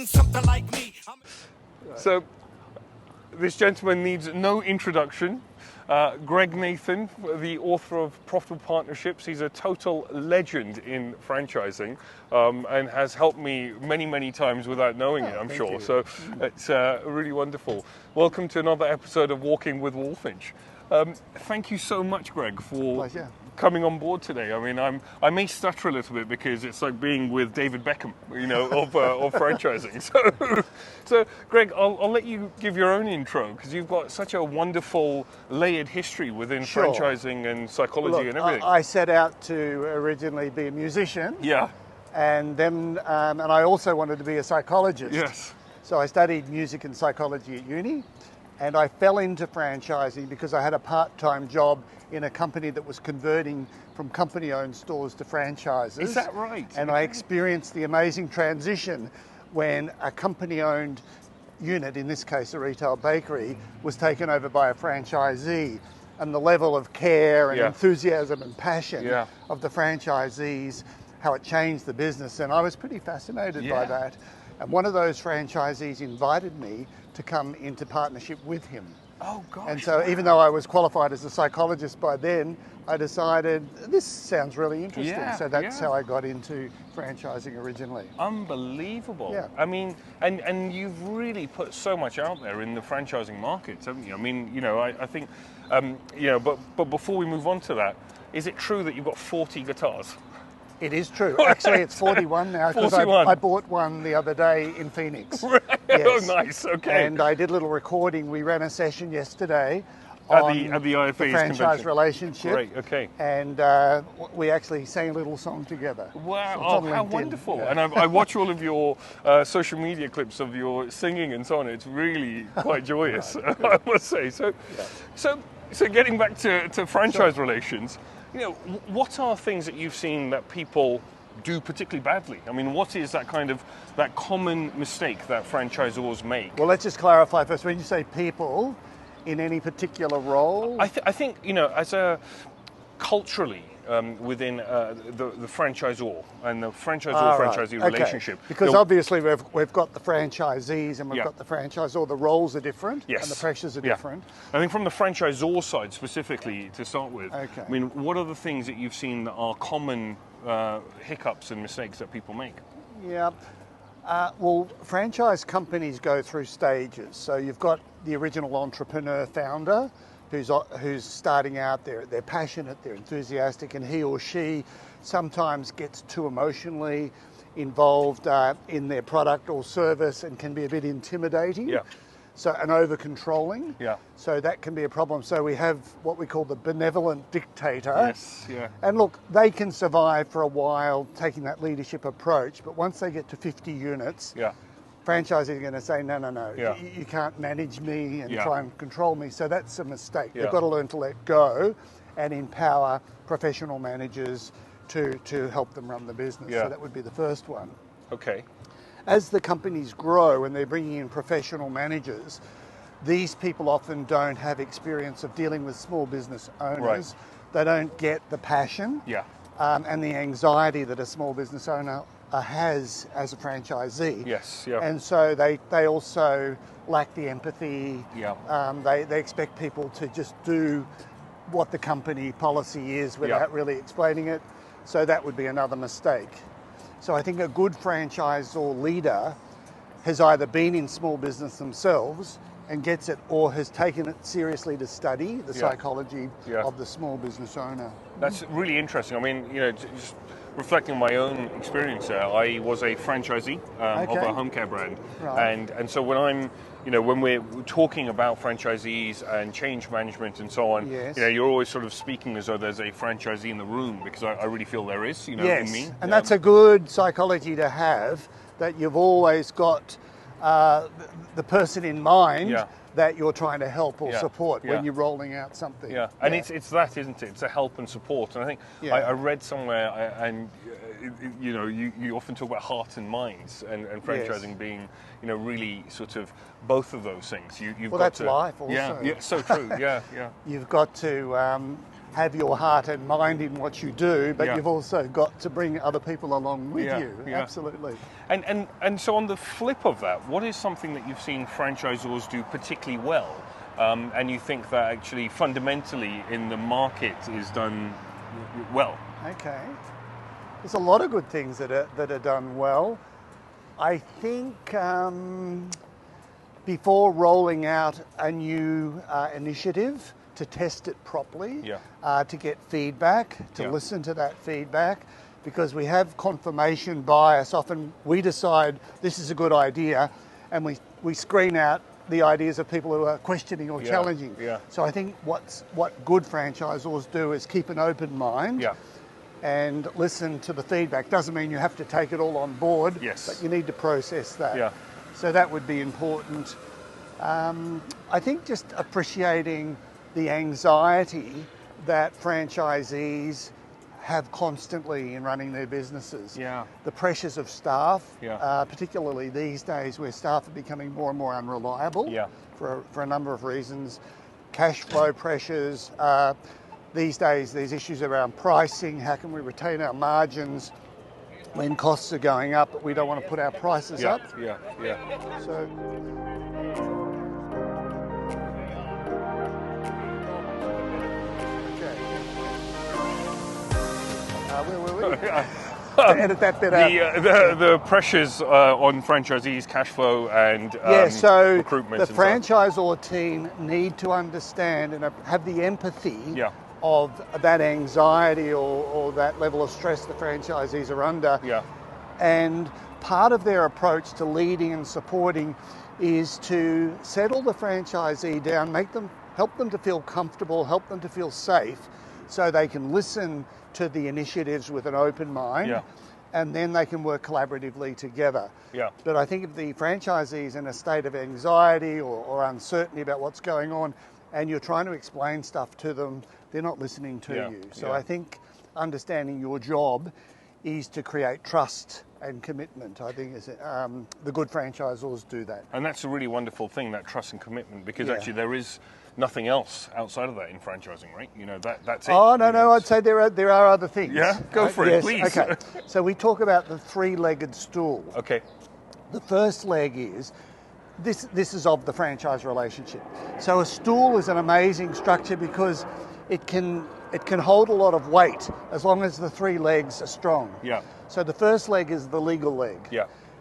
mean something like me. So, this gentleman needs no introduction. Greg Nathan, the author of Profitable Partnerships. He's a total legend in franchising and has helped me many, many times without knowing it, I'm sure. You. So it's really wonderful. Welcome to another episode of Walking with Walfinch. Thank you so much, Greg, for Pleasure. coming on board today. I mean, I may stutter a little bit because it's like being with David Beckham, of franchising. So Greg, I'll let you give your own intro because you've got such a wonderful layered history within franchising and psychology and everything. I set out to originally be a musician. Yeah. And then, and I also wanted to be a psychologist. Yes. So I studied music and psychology at uni. And I fell into franchising because I had a part-time job in a company that was converting from company-owned stores to franchises. Is that right? And I experienced the amazing transition when a company-owned unit, in this case a retail bakery, was taken over by a franchisee. And the level of care and enthusiasm and passion of the franchisees, how it changed the business. And I was pretty fascinated by that. And one of those franchisees invited me to come into partnership with him. Oh, gosh. And so even though I was qualified as a psychologist by then, I decided this sounds really interesting. So that's how I got into franchising originally. Unbelievable. Yeah. I mean, and you've really put so much out there in the franchising markets, haven't you? I mean, I think, but before we move on to that, is it true that you've got 40 guitars? It is true. Actually, it's 41 now because I bought one the other day in Phoenix. Right. Yes. Oh, nice. Okay. And I did a little recording. We ran a session yesterday on at the IFA's the franchise convention. relationship. Great. Okay. And we actually sang a little song together. Wow! So how wonderful! Yeah. And I watch all of your social media clips of your singing and so on. It's really quite joyous, I must say. So getting back to franchise relations. What are things that you've seen that people do particularly badly? I mean, what is that common mistake that franchisors make? Well, let's just clarify first. When you say people, in any particular role? I think, as a culturally within the franchisor and the franchisor-franchisee relationship. Because obviously we've got the franchisees and we've got the franchisor. The roles are different and the pressures are different. I think from the franchisor side specifically to start with, I mean, what are the things that you've seen that are common hiccups and mistakes that people make? Yeah. Well, franchise companies go through stages. So you've got the original entrepreneur founder who's starting out, they're passionate, they're enthusiastic, and he or she sometimes gets too emotionally involved in their product or service and can be a bit intimidating. Yeah. So, and over-controlling. Yeah. So that can be a problem. So we have what we call the benevolent dictator. Yes, yeah. And look, they can survive for a while taking that leadership approach, but once they get to 50 units, franchisees are going to say, no, you can't manage me and try and control me. So that's a mistake. They've got to learn to let go and empower professional managers to help them run the business. So that would be the first one. Okay. As the companies grow and they're bringing in professional managers, these people often don't have experience of dealing with small business owners. Right. They don't get the passion and the anxiety that a small business owner has as a franchisee. Yes, yeah. And so they also lack the empathy. Yeah. They expect people to just do what the company policy is without really explaining it. So that would be another mistake. So I think a good franchisor leader has either been in small business themselves and gets it, or has taken it seriously to study the psychology of the small business owner. That's really interesting. I mean, just reflecting on my own experience there, I was a franchisee of a home care brand. Right. And so when I'm, when we're talking about franchisees and change management and so on, you're always sort of speaking as though there's a franchisee in the room, because I really feel there is, in me. And that's a good psychology to have, that you've always got the person in mind that you're trying to help or support when you're rolling out something. Yeah, and it's that, isn't it? It's a help and support. And I think I read somewhere, and you often talk about heart and minds, and franchising being, really sort of both of those things. You've got that's to, life also. Yeah, so true. Yeah. You've got to have your heart and mind in what you do, but Yeah. you've also got to bring other people along with Yeah, you. yeah. Absolutely. And so on the flip of that, what is something that you've seen franchisors do particularly well, and you think that actually fundamentally in the market is done well? Okay. There's a lot of good things that are done well. I think before rolling out a new initiative, to test it properly, to get feedback, to listen to that feedback, because we have confirmation bias. Often we decide this is a good idea, and we screen out the ideas of people who are questioning or challenging. So I think what good franchisors do is keep an open mind and listen to the feedback. Doesn't mean you have to take it all on board, but you need to process that. So that would be important. I think just appreciating the anxiety that franchisees have constantly in running their businesses. The pressures of staff, particularly these days where staff are becoming more and more unreliable for a number of reasons. Cash flow pressures. These days there's issues around pricing. How can we retain our margins when costs are going up, but we don't want to put our prices up? So. Where were we? Edit that bit out. The pressures on franchisees' cash flow and so recruitment. The franchisor team need to understand and have the empathy of that anxiety or that level of stress the franchisees are under. And part of their approach to leading and supporting is to settle the franchisee down, help them to feel comfortable, help them to feel safe, so they can listen to the initiatives with an open mind, and then they can work collaboratively together. But I think if the franchisee is in a state of anxiety or uncertainty about what's going on, and you're trying to explain stuff to them, they're not listening to you. So I think understanding your job is to create trust and commitment. I think the good franchisors do that. And that's a really wonderful thing, that trust and commitment, because actually there is nothing else outside of that in franchising, right? You know, that's it. Oh, no, I'd say there are other things. Go for it, please. Okay, so we talk about the three-legged stool. Okay. The first leg is, this is of the franchise relationship. So a stool is an amazing structure because it can hold a lot of weight as long as the three legs are strong. So the first leg is the legal leg.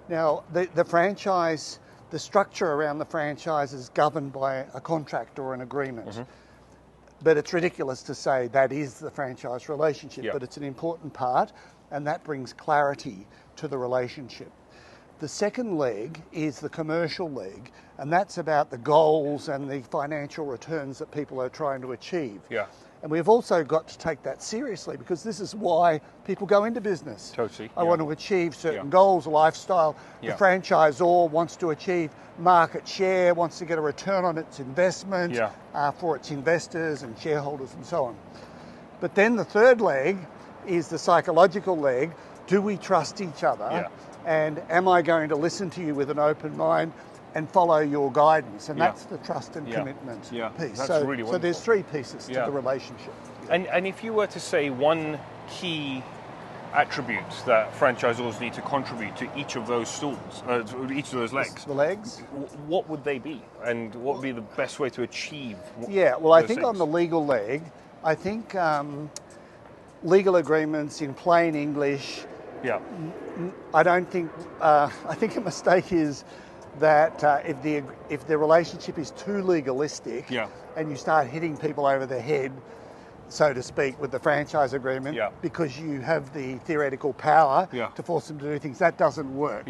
Now, the franchise, the structure around the franchise is governed by a contract or an agreement. But it's ridiculous to say that is the franchise relationship, but it's an important part, and that brings clarity to the relationship. The second leg is the commercial leg, and that's about the goals and the financial returns that people are trying to achieve. And we've also got to take that seriously, because this is why people go into business. I want to achieve certain goals, lifestyle. The franchisor wants to achieve market share, wants to get a return on its investment for its investors and shareholders and so on. But then the third leg is the psychological leg. Do we trust each other? And am I going to listen to you with an open mind and follow your guidance? And that's the trust and commitment piece. That's so, really wonderful. so there's three pieces to the relationship. And if you were to say one key attribute that franchisors need to contribute to each of those stools, each of those legs, The legs? what would they be? And what would be the best way to achieve I think on the legal leg, I think legal agreements in plain English, I don't think, I think a mistake is that if the relationship is too legalistic and you start hitting people over the head, so to speak, with the franchise agreement, because you have the theoretical power to force them to do things, that doesn't work.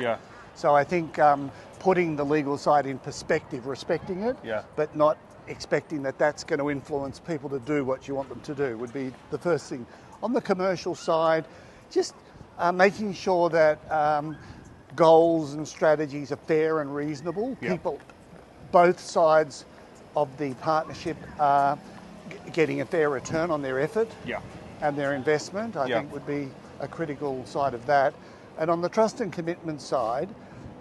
So I think putting the legal side in perspective, respecting it, but not expecting that that's going to influence people to do what you want them to do would be the first thing. On the commercial side, just making sure that goals and strategies are fair and reasonable. People, both sides of the partnership are getting a fair return on their effort and their investment, I think would be a critical side of that. And on the trust and commitment side,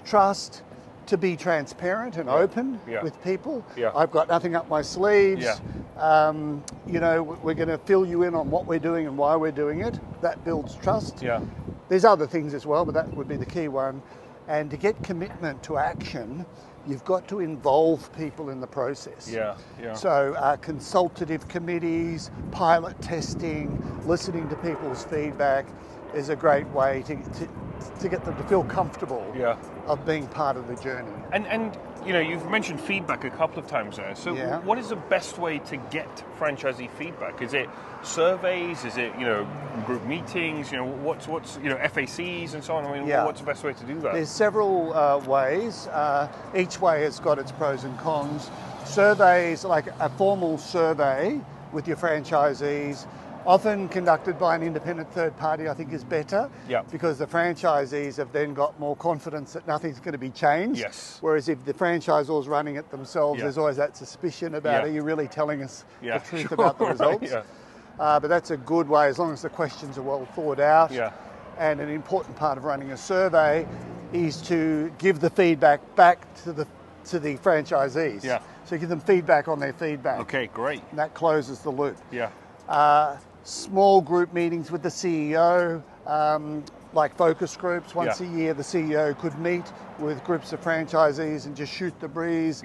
trust to be transparent and open with people. I've got nothing up my sleeves. You know, we're going to fill you in on what we're doing and why we're doing it. That builds trust. Yeah. There's other things as well, but that would be the key one. And to get commitment to action, you've got to involve people in the process. Yeah, yeah. So consultative committees, pilot testing, listening to people's feedback is a great way to get them to feel comfortable of being part of the journey. And you know, you've mentioned feedback a couple of times there. So what is the best way to get franchisee feedback? Is it surveys? Is it, you know, group meetings? You know, what's you know, FACs and so on? I mean, what's the best way to do that? There's several ways. Each way has got its pros and cons. Surveys, like a formal survey with your franchisees, often conducted by an independent third party, I think is better, because the franchisees have then got more confidence that nothing's going to be changed. Yes. Whereas if the franchisor's running it themselves, there's always that suspicion about, are you really telling us the truth about the results? But that's a good way, as long as the questions are well thought out. And an important part of running a survey is to give the feedback back to the franchisees. So give them feedback on their feedback. Okay, great. And that closes the loop. Small group meetings with the CEO, like focus groups. Once a year, the CEO could meet with groups of franchisees and just shoot the breeze.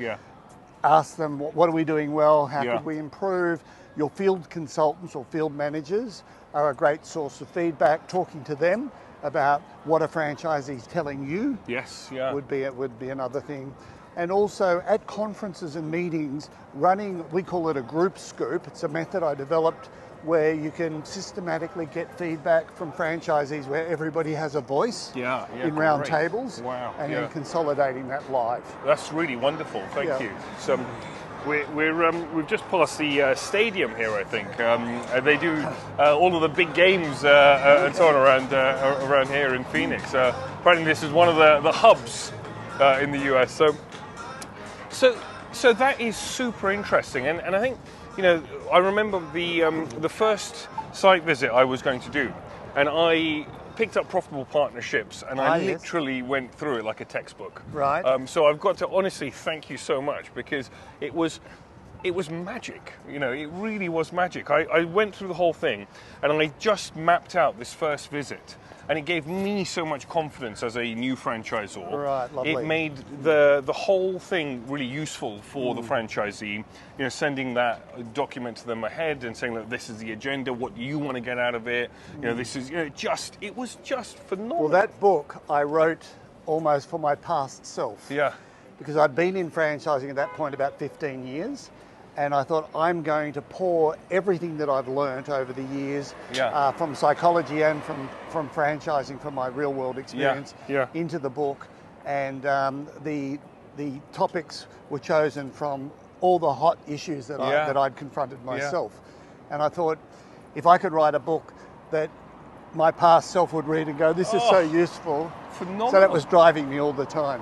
Ask them, what are we doing well? How could we improve? Your field consultants or field managers are a great source of feedback. Talking to them about what a franchisee is telling you would be another thing. And also at conferences and meetings, running, we call it a group scoop. It's a method I developed where you can systematically get feedback from franchisees where everybody has a voice in round tables, and then consolidating that live. That's really wonderful. Thank you. So we've just passed the stadium here, I think. They do all of the big games and so on around here in Phoenix. Apparently, this is one of the hubs in the US. So that is super interesting, and I think, you know, I remember the first site visit I was going to do, and I picked up Profitable Partnerships, and I literally went through it like a textbook. So I've got to honestly thank you so much, because it was magic. You know, it really was magic. I went through the whole thing, and I just mapped out this first visit. And it gave me so much confidence as a new franchisor. Lovely. It made the whole thing really useful for the franchisee. You know, sending that document to them ahead and saying, look, this is the agenda. What do you want to get out of it? You know, this is, you know, it was just phenomenal. Well, that book I wrote almost for my past self. Because I'd been in franchising at that point about 15 years. And I thought, I'm going to pour everything that I've learned over the years from psychology and from franchising, from my real world experience, into the book. And the topics were chosen from all the hot issues that I'd confronted myself. And I thought, if I could write a book that my past self would read and go, this is so useful. Phenomenal. So that was driving me all the time.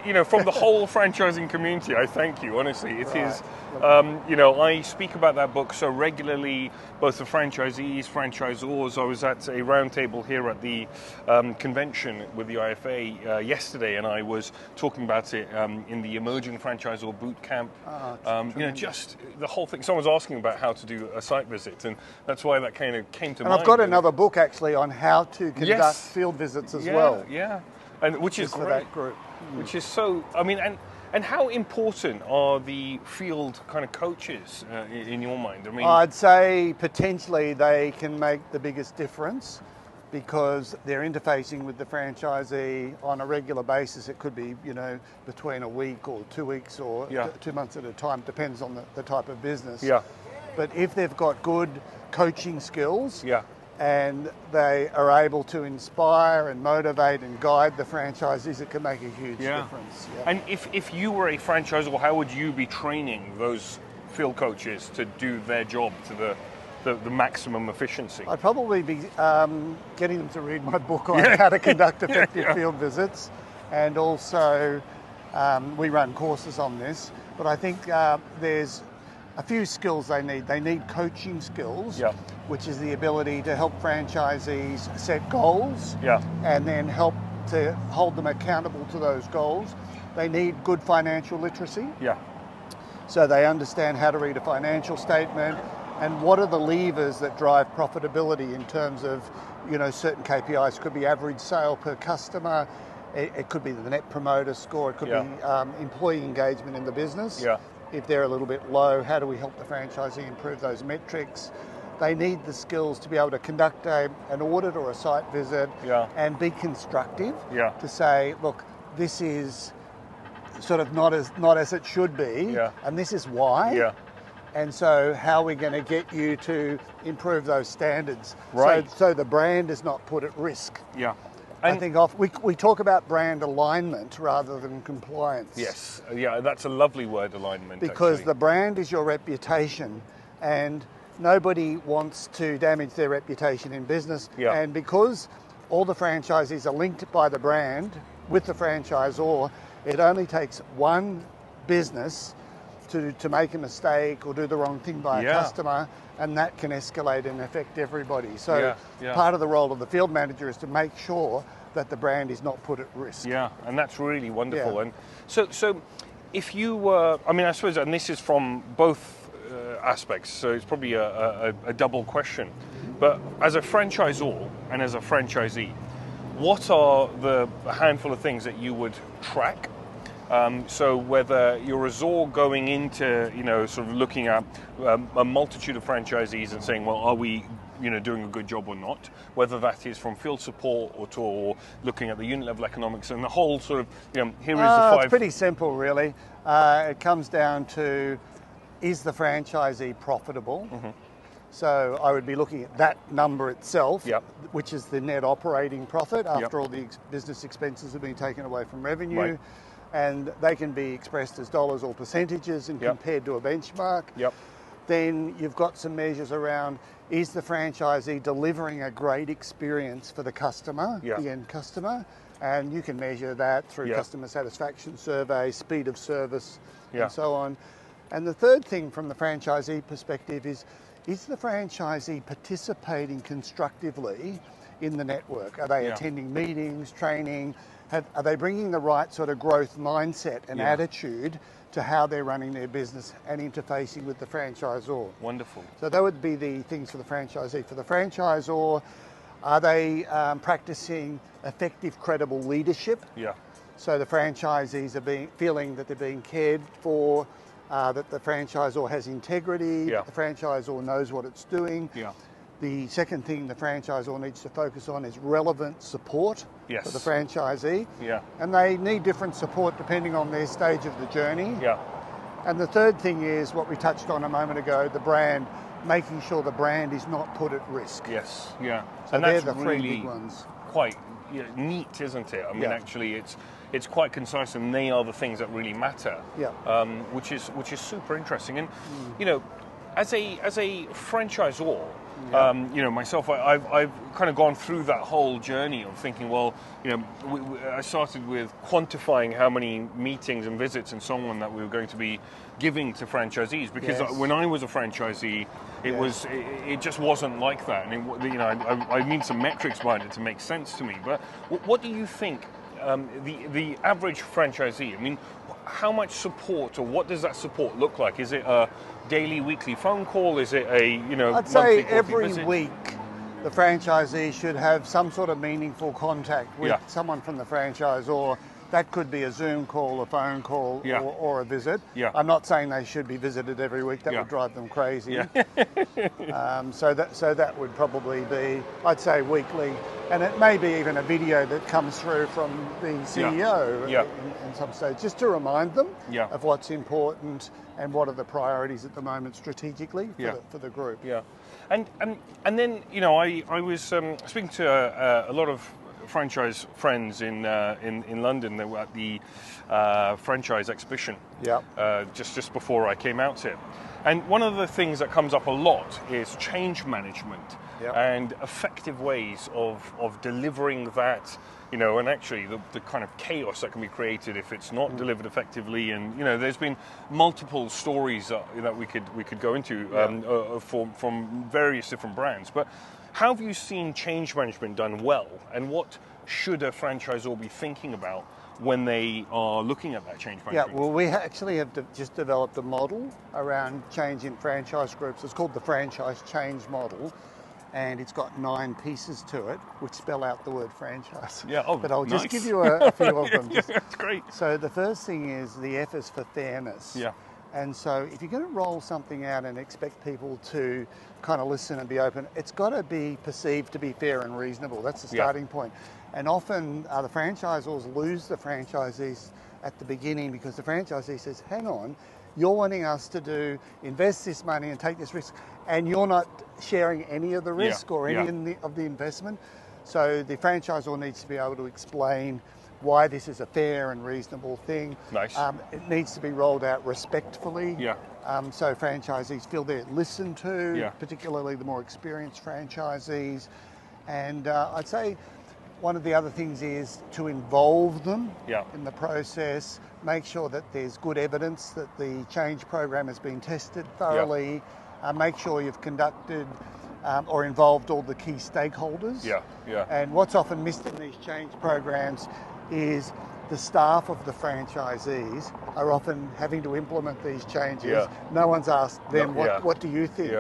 You know, from the whole franchising community, I thank you, honestly. It is, you know, I speak about that book so regularly, both the franchisees, franchisors. I was at a roundtable here at the convention with the IFA yesterday, and I was talking about it in the Emerging Franchisor Boot Camp. You know, just the whole thing. Someone was asking about how to do a site visit, and that's why that kind of came to mind. And I've got another book, actually, on how to conduct field visits as well. And which is great, that group. Which is so, I mean, and how important are the field kind of coaches in your mind? I mean, I'd say potentially they can make the biggest difference, because they're interfacing with the franchisee on a regular basis. It could be, you know, between a week or 2 weeks or 2 months at a time, depends on the type of business. But if they've got good coaching skills, and they are able to inspire and motivate and guide the franchisees, it can make a huge difference. And if you were a franchisor, how would you be training those field coaches to do their job to the maximum efficiency? I'd probably be getting them to read my book on how to conduct effective field visits, and also we run courses on this, but I think there's a few skills they need. They need coaching skills, which is the ability to help franchisees set goals and then help to hold them accountable to those goals. They need good financial literacy. so they understand how to read a financial statement and what are the levers that drive profitability in terms of, you know, certain KPIs. It could be average sale per customer, it could be the net promoter score, it could be employee engagement in the business. Yeah. If they're a little bit low, how do we help the franchisee improve those metrics? They need the skills to be able to conduct an audit or a site visit and be constructive to say, look, this is sort of not as it should be, and this is why. Yeah. And so how are we going to get you to improve those standards? Right. So the brand is not put at risk. Yeah. I think we talk about brand alignment rather than compliance. Yes. Yeah, that's a lovely word, alignment. Because actually, the brand is your reputation, and nobody wants to damage their reputation in business. Yeah. And because all the franchisees are linked by the brand with the franchisor, it only takes one business to make a mistake or do the wrong thing by a customer, and that can escalate and affect everybody. So part of the role of the field manager is to make sure that the brand is not put at risk. Yeah, and that's really wonderful. Yeah. And so if you were, I mean, I suppose, and this is from both aspects, so it's probably a double question, but as a franchisor and as a franchisee, what are the handful of things that you would track? So whether you're a resort going into, you know, sort of looking at a multitude of franchisees and saying, well, are we, you know, doing a good job or not? Whether that is from field support or looking at the unit level economics and the whole sort of, you know, here is the five. It's pretty simple, really. It comes down to, is the franchisee profitable? Mm-hmm. So I would be looking at that number itself, which is the net operating profit after all the business expenses have been taken away from revenue. Right. And they can be expressed as dollars or percentages and compared to a benchmark. Then you've got some measures around, is the franchisee delivering a great experience for the customer, the end customer? And you can measure that through customer satisfaction surveys, speed of service, and so on. And the third thing from the franchisee perspective is the franchisee participating constructively in the network? Are they attending meetings, training? Are they bringing the right sort of growth mindset and attitude to how they're running their business and interfacing with the franchisor? Wonderful. So that would be the things for the franchisee. For the franchisor, are they practicing effective, credible leadership? So the franchisees are feeling that they're being cared for, that the franchisor has integrity, that the franchisor knows what it's doing. The second thing the franchisor needs to focus on is relevant support for the franchisee. And they need different support depending on their stage of the journey. And the third thing is what we touched on a moment ago, the brand, making sure the brand is not put at risk. So and they're the three big ones. Quite neat, isn't it? I mean, actually, it's quite concise, and they are the things that really matter. Which is super interesting. And you know, as a franchisor, you know, myself, I've kind of gone through that whole journey of thinking, well, you know, I started with quantifying how many meetings and visits and so on that we were going to be giving to franchisees, because when I was a franchisee, it just wasn't like that, and you know, I need some metrics behind it to make sense to me. But what do you think? The average franchisee, I mean, how much support, or what does that support look like? Is it a daily, weekly phone call? Is it a, you know, I'd say every week the franchisee should have some sort of meaningful contact with someone from the franchisor. That could be a Zoom call, a phone call, or a visit. I'm not saying they should be visited every week. That would drive them crazy. So that would probably be, I'd say, weekly. And it may be even a video that comes through from the CEO in some stage, just to remind them of what's important and what are the priorities at the moment strategically for the group. And then, you know, I was speaking to a lot of franchise friends in London that were at the franchise exhibition just before I came out here. And one of the things that comes up a lot is change management and effective ways of delivering that, you know, and actually the kind of chaos that can be created if it's not delivered effectively. And, you know, there's been multiple stories that we could go into from various different brands. But how have you seen change management done well, and what should a franchisor be thinking about when they are looking at that change Yeah, management? well, we actually have just developed a model around change in franchise groups. It's called the franchise change model, and it's got 9 pieces to it, which spell out the word franchise. Yeah, oh, but I'll nice. just give you a few of them. Yeah, that's great. So the first thing is the F is for fairness. Yeah. And so if you're going to roll something out and expect people to kind of listen and be open, it's got to be perceived to be fair and reasonable. That's the starting point. And often the franchisors lose the franchisees at the beginning because the franchisee says, hang on, you're wanting us to invest this money and take this risk, and you're not sharing any of the risk or any of the investment. So the franchisor needs to be able to explain why this is a fair and reasonable thing. Nice. It needs to be rolled out respectfully. Yeah. So franchisees feel they're listened to, Yeah. particularly the more experienced franchisees. And I'd say one of the other things is to involve them in the process, make sure that there's good evidence that the change program has been tested thoroughly, make sure you've conducted or involved all the key stakeholders. And what's often missed in these change programs is the staff of the franchisees are often having to implement these changes. No one's asked them, what do you think?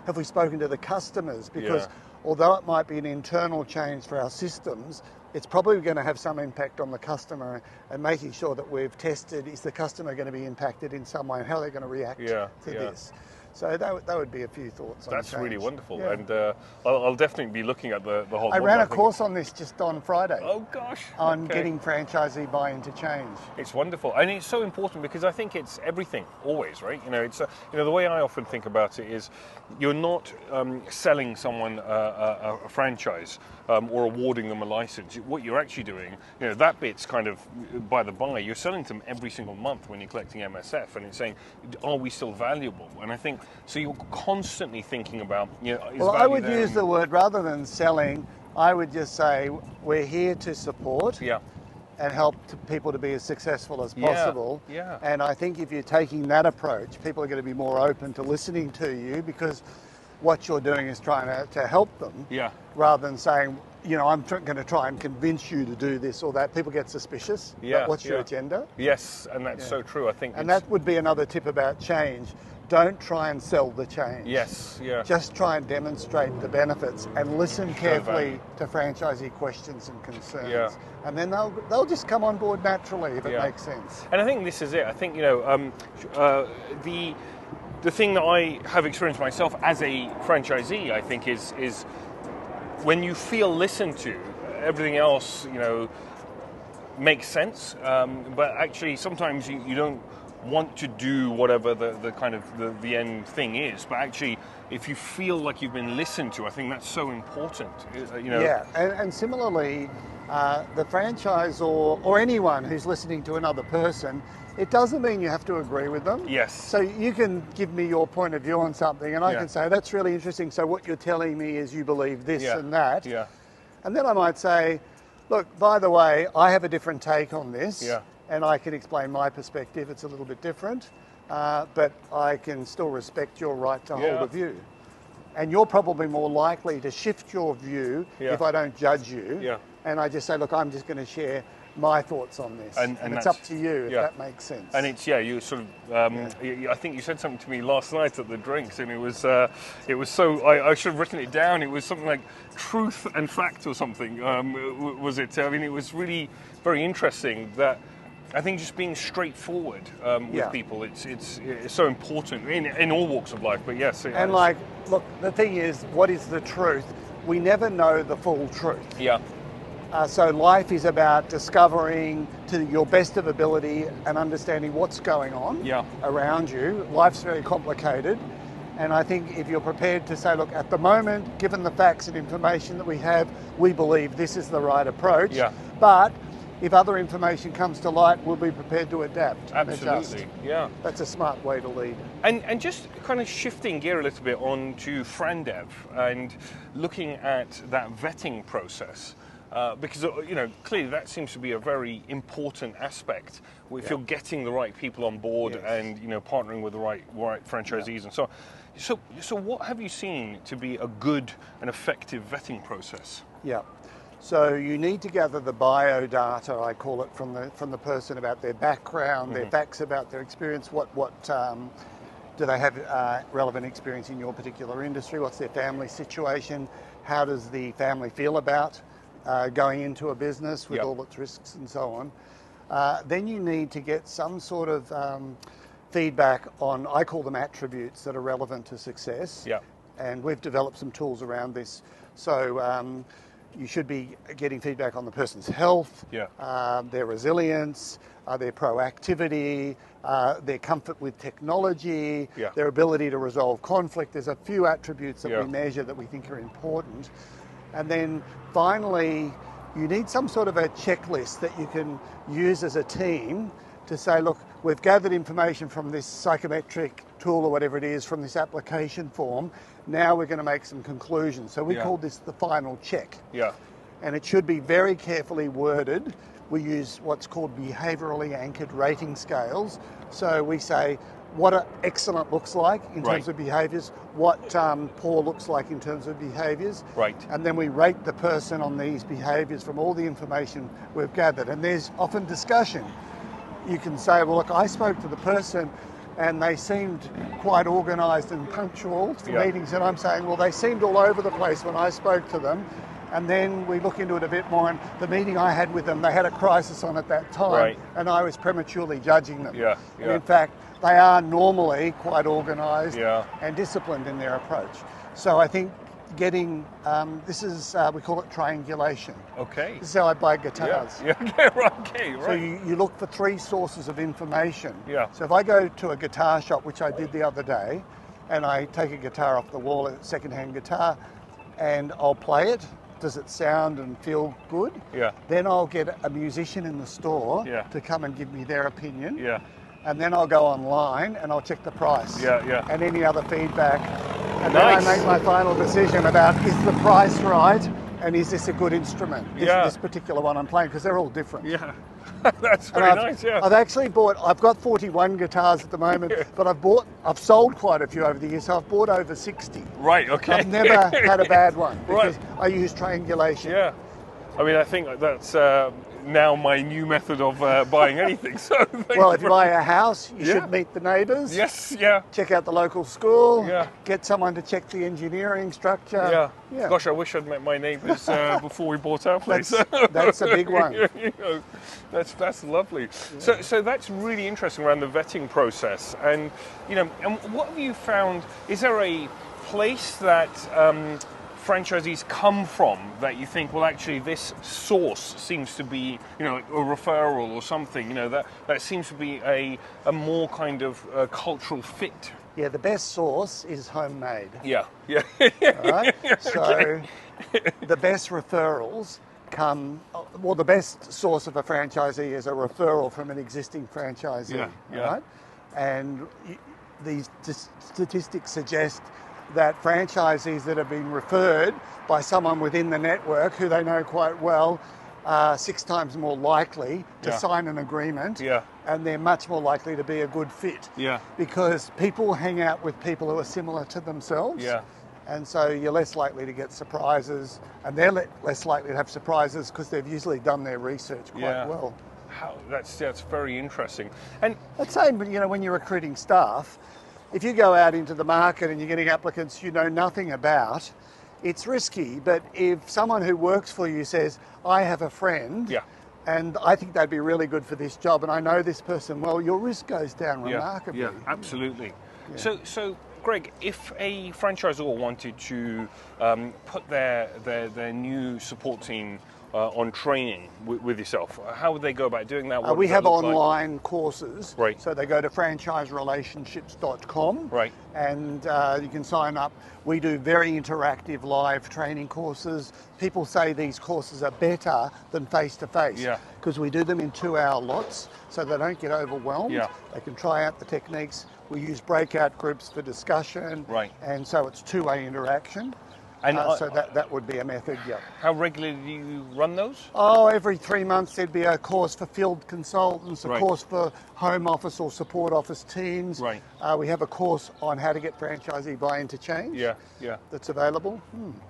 Have we spoken to the customers? Because although it might be an internal change for our systems, it's probably going to have some impact on the customer, and making sure that we've tested, is the customer going to be impacted in some way and how they're going to react to this. So that would be a few thoughts on That's change. really wonderful, and I'll definitely be looking at the whole I model. ran a course on this just on Friday. Oh gosh. On getting franchisee buy-in to change. It's wonderful, and it's so important because I think it's everything, always, right? It's the way I often think about it is, you're not selling someone a franchise or awarding them a license. What you're actually doing, that bit's kind of by the by. You're selling to them every single month when you're collecting MSF, and it's saying, are we still valuable? And I think so. You're constantly thinking about, is well, I value would there? use the word, rather than selling, I would just say we're here to support. And help people to be as successful as possible. And I think if you're taking that approach, people are going to be more open to listening to you, because what you're doing is trying to help them, rather than saying, I'm going to try and convince you to do this or that. People get suspicious. What's your agenda? Yes, and that's so true. I think, and that would be another tip about change. Don't try and sell the change. Just try and demonstrate the benefits and listen carefully to franchisee questions and concerns. And then they'll just come on board naturally if it makes sense. And I think this is it. I think, the thing that I have experienced myself as a franchisee, I think, is when you feel listened to, everything else, makes sense. But actually, sometimes you don't want to do whatever the kind of the end thing is, but actually, if you feel like you've been listened to, I think that's so important. And similarly, the franchisor or anyone who's listening to another person, it doesn't mean you have to agree with them. So you can give me your point of view on something, and I can say, that's really interesting. So what you're telling me is you believe this and that. And then I might say, look, by the way, I have a different take on this. And I can explain my perspective. It's a little bit different, but I can still respect your right to hold a view. And you're probably more likely to shift your view if I don't judge you. And I just say, look, I'm just going to share my thoughts on this. And it's up to you if that makes sense. And it's, you sort of, I think you said something to me last night at the drinks, and it was so, I should have written it down. It was something like truth and fact or something, was it? I mean, it was really very interesting that, I think just being straightforward with people, it's so important in all walks of life. But yes, and look, the thing is, what is the truth? We never know the full truth. So life is about discovering to your best of ability and understanding what's going on around you. Life's very complicated, and I think if you're prepared to say, look, at the moment, given the facts and information that we have, we believe this is the right approach. But if other information comes to light, we'll be prepared to adapt. Absolutely, That's a smart way to lead. And just kind of shifting gear a little bit on to FranDev and looking at that vetting process, because clearly that seems to be a very important aspect. If you're getting the right people on board and partnering with the right franchisees and so on. So what have you seen to be a good and effective vetting process? So you need to gather the biodata, I call it, from the person about their background, their facts about their experience, what do they have relevant experience in your particular industry, what's their family situation, how does the family feel about going into a business with all its risks and so on. Then you need to get some sort of feedback on, I call them attributes that are relevant to success. Yeah. And we've developed some tools around this. So you should be getting feedback on the person's health, their resilience, their proactivity, their comfort with technology, their ability to resolve conflict. There's a few attributes that we measure that we think are important. And then finally, you need some sort of a checklist that you can use as a team to say, look, we've gathered information from this psychometric tool or whatever it is, from this application form. Now we're going to make some conclusions. So we call this the final check. Yeah. And it should be very carefully worded. We use what's called behaviourally anchored rating scales. So we say what excellent looks like in terms of behaviours, what poor looks like in terms of behaviours. Right. And then we rate the person on these behaviours from all the information we've gathered. And there's often discussion. You can say, well, look, I spoke to the person and they seemed quite organised and punctual for meetings. And I'm saying, well, they seemed all over the place when I spoke to them. And then we look into it a bit more, and the meeting I had with them, they had a crisis on at that time, and I was prematurely judging them. And in fact, they are normally quite organised and disciplined in their approach. So I think getting, this is, we call it triangulation. Okay. This is how I buy guitars. Right. So you look for 3 sources of information. Yeah. So if I go to a guitar shop, which I did the other day, and I take a guitar off the wall, a second-hand guitar, and I'll play it, does it sound and feel good? Yeah. Then I'll get a musician in the store to come and give me their opinion. And then I'll go online and I'll check the price. And any other feedback. And then I make my final decision about, is the price right and is this a good instrument? This particular one I'm playing, because they're all different. That's very nice, I've actually I've got 41 guitars at the moment, but I've sold quite a few over the years, so I've bought over 60. Right, okay. I've never had a bad one, because I use triangulation. Yeah. I mean, I think that's now my new method of buying anything. So well, if you buy a house, you should meet the neighbours. Check out the local school. Get someone to check the engineering structure. Gosh, I wish I'd met my neighbours before we bought our place. That's a big one. That's lovely. So that's really interesting around the vetting process. And and what have you found? Is there a place that franchisees come from that you think, well, actually this source seems to be, a referral or something, that seems to be a more kind of cultural fit? Yeah, the best source is homemade. All right? So the best referrals the best source of a franchisee is a referral from an existing franchisee. Right? And these statistics suggest that franchisees that have been referred by someone within the network who they know quite well are 6 times more likely to sign an agreement, and they're much more likely to be a good fit. Because people hang out with people who are similar to themselves. And so you're less likely to get surprises, and they're less likely to have surprises because they've usually done their research quite well. That's very interesting. And I'd say, when you're recruiting staff, if you go out into the market and you're getting applicants you know nothing about, it's risky. But if someone who works for you says, I have a friend and I think they'd be really good for this job and I know this person well, your risk goes down remarkably. Absolutely. So Greg, if a franchisor wanted to put their new support team on training with yourself, how would they go about doing that? We have online courses. Right. So they go to franchiserelationships.com. Right. And you can sign up. We do very interactive live training courses. People say these courses are better than face-to-face because we do them in 2-hour lots so they don't get overwhelmed. They can try out the techniques. We use breakout groups for discussion. Right. And so it's 2-way interaction. And so that would be a method, yeah. how regularly do you run those? Oh, every 3 months there'd be a course for field consultants, a Right. course for home office or support office teams. Right. We have a course on how to get franchisee buy-in to change. Yeah, yeah. That's available.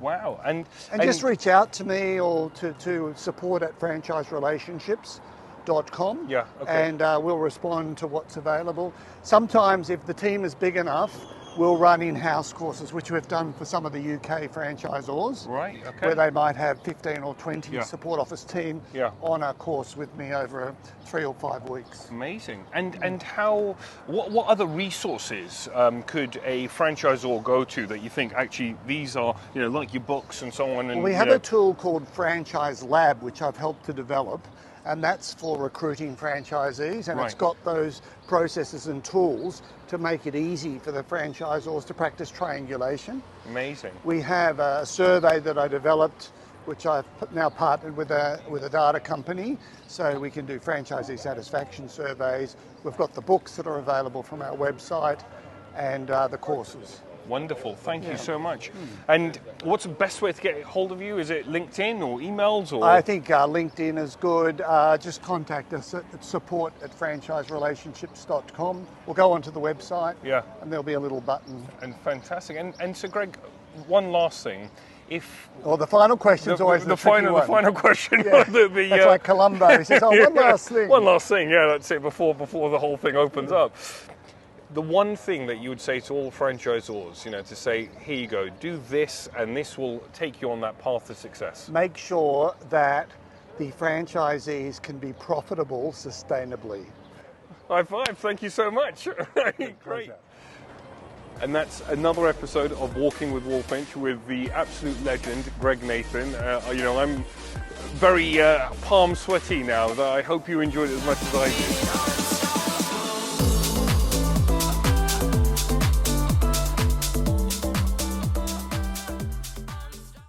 Wow. And just reach out to me or to support at franchiserelationships.com. Yeah, okay. And we'll respond to what's available. Sometimes if the team is big enough, we'll run in-house courses, which we've done for some of the UK franchisors. Right, okay. Where they might have 15 or 20 Yeah. support office team Yeah. on a course with me over 3 or 5 weeks. Amazing. And how? What other resources could a franchisor go to that you think actually these are, you know, like your books and so on? And We have a tool called Franchise Lab, which I've helped to develop, and that's for recruiting franchisees, and Right. it's got those processes and tools to make it easy for the franchisors to practice triangulation. Amazing. We have a survey that I developed, which I've now partnered with a data company, so we can do franchisee satisfaction surveys. We've got the books that are available from our website and the courses. Wonderful. Thank you so much. And what's the best way to get hold of you? Is it LinkedIn or emails? Or I think LinkedIn is good. Just contact us at support@franchiserelationships.com. We'll go onto the website, Yeah. and there'll be a little button. And fantastic. And so, Greg, one last thing. If Well, the final question's always the tricky final one. the final question. Yeah. the, That's like Columbo. He says, "Oh, one last thing." One last thing. Yeah, that's it. Before the whole thing opens up. The one thing that you would say to all franchisors, you know, to say, here you go, do this, and this will take you on that path to success. Make sure that the franchisees can be profitable sustainably. High five. Thank you so much. Great. And that's another episode of Walking with Walfinch with the absolute legend, Greg Nathan. You know, I'm very palm sweaty now. I hope you enjoyed it as much as I did.